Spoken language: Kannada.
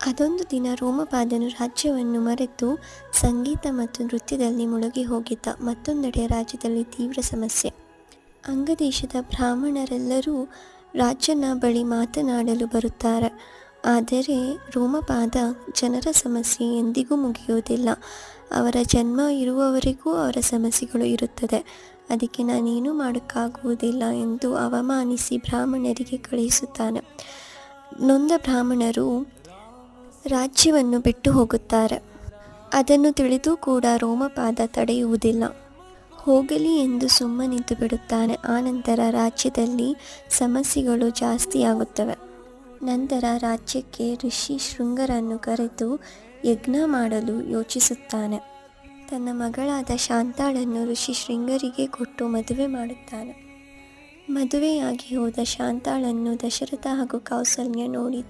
ಅದೊಂದು ದಿನ ರೋಮಪಾದನು ರಾಜ್ಯವನ್ನು ಮರೆತು ಸಂಗೀತ ಮತ್ತು ನೃತ್ಯದಲ್ಲಿ ಮುಳುಗಿ ಹೋಗಿದ್ದ. ಮತ್ತೊಂದೆಡೆ ರಾಜ್ಯದಲ್ಲಿ ತೀವ್ರ ಸಮಸ್ಯೆ. ಅಂಗದೇಶದ ಬ್ರಾಹ್ಮಣರೆಲ್ಲರೂ ರಾಜನ ಬಳಿ ಮಾತನಾಡಲು ಬರುತ್ತಾರೆ. ಆದರೆ ರೋಮಪಾದ ಜನರ ಸಮಸ್ಯೆ ಎಂದಿಗೂ ಮುಗಿಯುವುದಿಲ್ಲ. ಅವರ ಜನ್ಮ ಇರುವವರೆಗೂ ಅವರ ಸಮಸ್ಯೆಗಳು ಇರುತ್ತದೆ. ಅದಕ್ಕೆ ನಾನೇನು ಮಾಡೋಕ್ಕಾಗುವುದಿಲ್ಲ ಎಂದು ಅವಮಾನಿಸಿ ಬ್ರಾಹ್ಮಣರಿಗೆ ಕಳುಹಿಸುತ್ತಾನೆ. ನೊಂದ ಬ್ರಾಹ್ಮಣರು ರಾಜ್ಯವನ್ನು ಬಿಟ್ಟು ಹೋಗುತ್ತಾರೆ. ಅದನ್ನು ತಿಳಿದು ಕೂಡ ರೋಮಪಾದ ತಡೆಯುವುದಿಲ್ಲ. ಹೋಗಲಿ ಎಂದು ಸುಮ್ಮನಿದ್ದು ಬಿಡುತ್ತಾನೆ. ಆನಂತರ ರಾಜ್ಯದಲ್ಲಿ ಸಮಸ್ಯೆಗಳು ಜಾಸ್ತಿಯಾಗುತ್ತವೆ. ನಂತರ ರಾಜ್ಯಕ್ಕೆ ಋಷಿ ಶೃಂಗರನ್ನು ಕರೆದು ಯಜ್ಞ ಮಾಡಲು ಯೋಚಿಸುತ್ತಾನೆ. ತನ್ನ ಮಗಳಾದ ಶಾಂತಾಳನ್ನು ಋಷಿ ಶೃಂಗರಿಗೆ ಕೊಟ್ಟು ಮದುವೆ ಮಾಡುತ್ತಾನೆ. ಮದುವೆಯಾಗಿ ಹೋದ ಶಾಂತಾಳನ್ನು ದಶರಥ ಹಾಗೂ ಕೌಸಲ್ಯ ನೋಡಿ